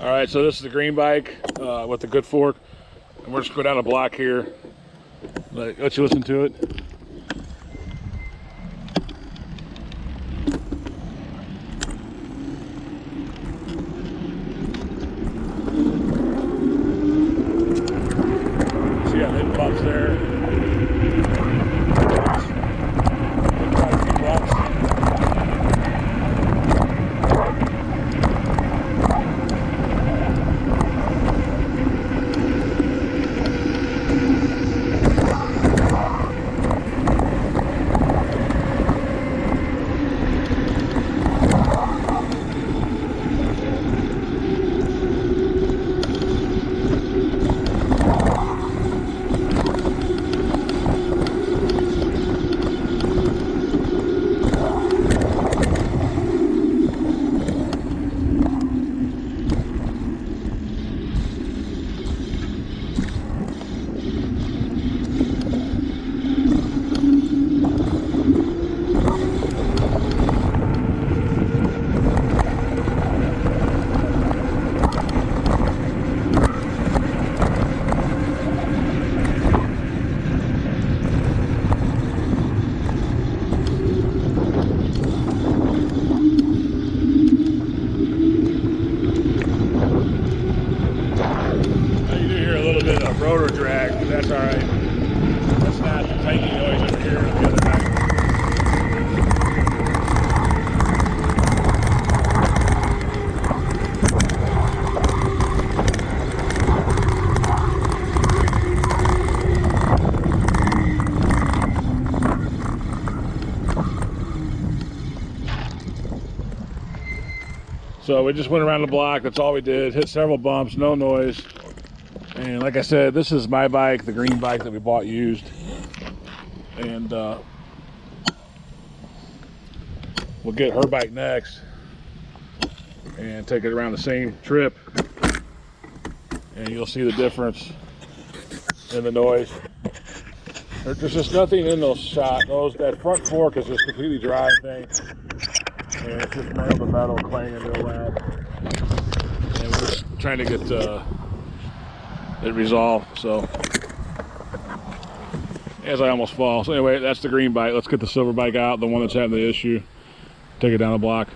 All right, so this is the green bike with the good fork, and we're just going down the block here. Let you listen to it. See how it bumps there. Rotor drag, but that's all right. That's not the clanky noise over here on the other bike. So we just went around the block. That's all we did. Hit several bumps, no noise. And like I said, this is my bike, the green bike that we bought used. And we'll get her bike next and take it around the same trip. And you'll see the difference in the noise. There's just nothing in those shots. That front fork is just completely dry, I think. And it's just metal to metal clanging real loud. And we're just trying to get it resolved. So as I almost fall. So anyway, that's the green bike. Let's get the silver bike out, the one that's having the issue. Take it down the block.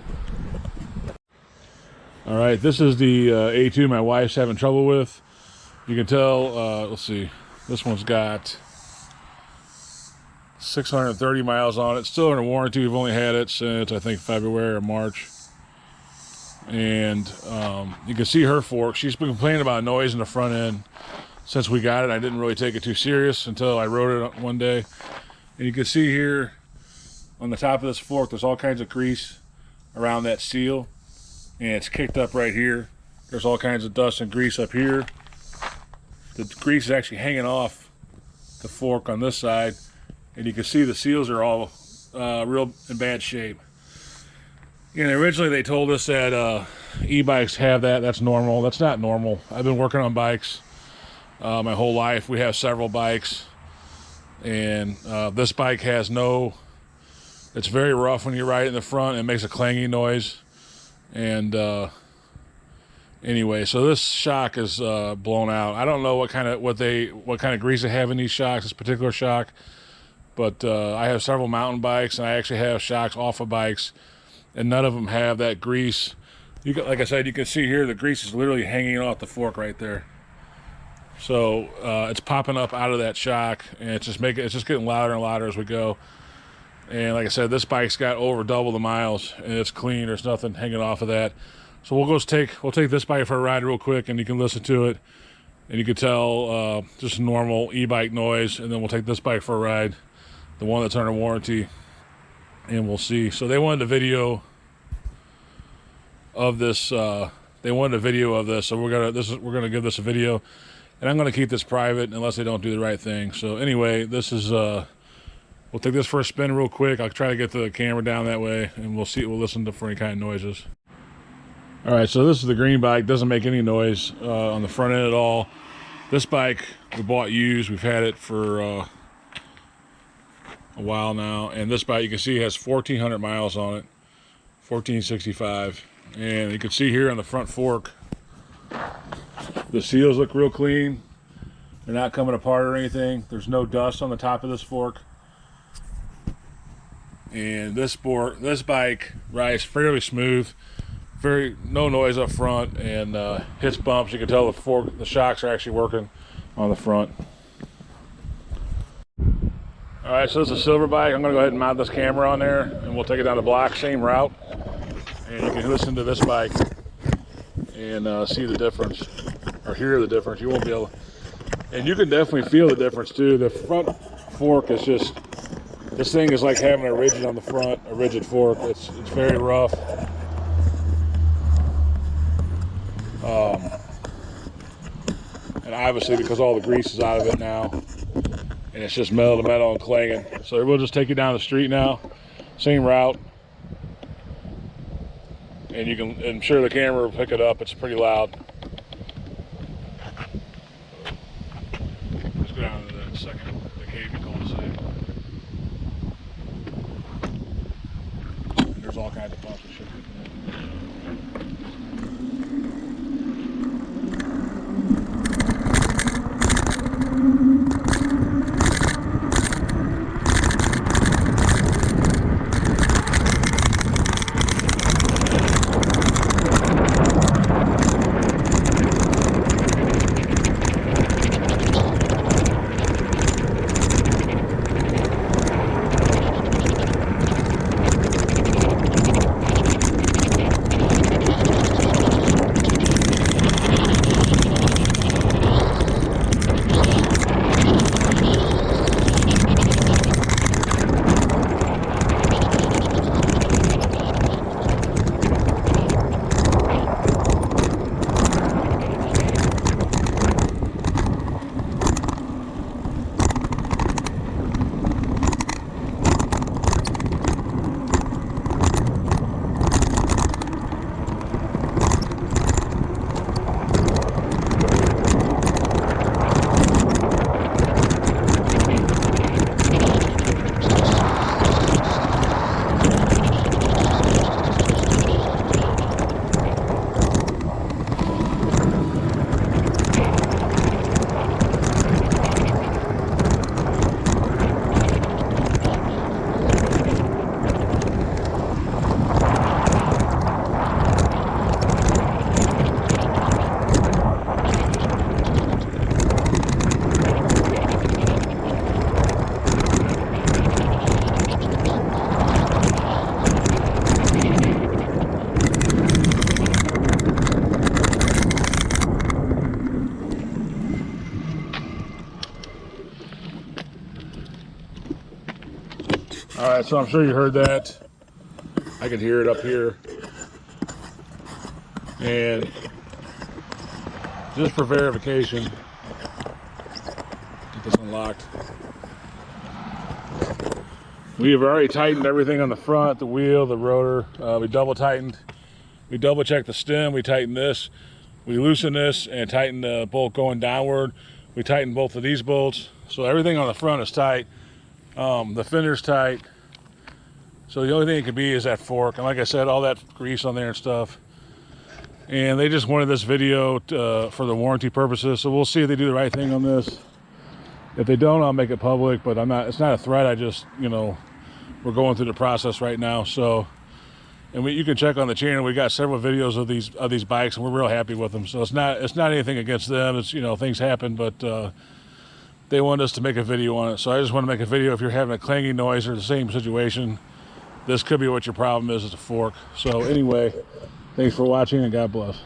All right, this is the A2 my wife's having trouble with. You can tell, let's see, this one's got 630 miles on it. Still under warranty. We've only had it since I think February or March. And you can see her fork. She's been complaining about noise in the front end since we got it. I didn't really take it too serious until I rode it one day. And you can see here on the top of this fork, there's all kinds of grease around that seal. And it's kicked up right here. There's all kinds of dust and grease up here. The grease is actually hanging off the fork on this side. And you can see the seals are all real in bad shape. And originally they told us that e-bikes have that. That's normal. That's not normal. I've been working on bikes my whole life. We have several bikes. And this bike has no... It's very rough when you ride it in the front. It makes a clanging noise. And anyway, so this shock is blown out. I don't know what kind of grease they have in these shocks, this particular shock. But I have several mountain bikes, and I actually have shocks off of bikes, and none of them have that grease. Like I said, you can see here the grease is literally hanging off the fork right there. So it's popping up out of that shock, and it's just getting louder and louder as we go. And like I said, this bike's got over double the miles, and it's clean. There's nothing hanging off of that. So we'll take this bike for a ride real quick, and you can listen to it, and you can tell just normal e-bike noise. And then we'll take this bike for a ride, the one that's under warranty, and we'll see. So they wanted a video of this. So we're gonna give this a video, and I'm gonna keep this private unless they don't do the right thing. So anyway, this is we'll take this for a spin real quick. I'll try to get the camera down that way, and we'll listen to for any kind of noises. All right, so this is the green bike. Doesn't make any noise on the front end at all. This bike we bought used. We've had it for a while now, and this bike you can see has 1,400 miles on it, 1,465. And you can see here on the front fork, The seals look real clean. They're not coming apart or anything. There's no dust on the top of this fork. And this bike rides fairly smooth. No noise up front, and hits bumps. You can tell the shocks are actually working on the front. All right, so this is a silver bike. I'm gonna go ahead and mount this camera on there, and we'll take it down the block, same route. And you can listen to this bike and see the difference, or hear the difference. You won't be able to, and you can definitely feel the difference too. The front fork is just, this thing is like having a rigid on the front, a rigid fork. It's very rough. And obviously because all the grease is out of it now, and it's just metal to metal and clanging. So we'll just take you down the street now, same route, and you can, I'm sure the camera will pick it up. It's pretty loud. Let's go down to the second, the cave cul-de-sac. And there's all kinds of bumps and shit. All right, so I'm sure you heard that. I can hear it up here. And just for verification, get this unlocked. We have already tightened everything on the front, the wheel, the rotor. We double tightened. We double checked the stem. We tightened this. We loosened this and tightened the bolt going downward. We tightened both of these bolts. So everything on the front is tight. The fender's tight. So the only thing it could be is that fork. And like I said, all that grease on there and stuff. And they just wanted this video for the warranty purposes. So we'll see if they do the right thing on this. If they don't, I'll make it public, but it's not a threat. I just, we're going through the process right now. So, and you can check on the channel. We got several videos of these bikes, and we're real happy with them. So it's not anything against them. It's, things happen, but they wanted us to make a video on it. So I just want to make a video. If you're having a clanging noise or the same situation, this could be what your problem is. It's a fork. So anyway, thanks for watching, and God bless.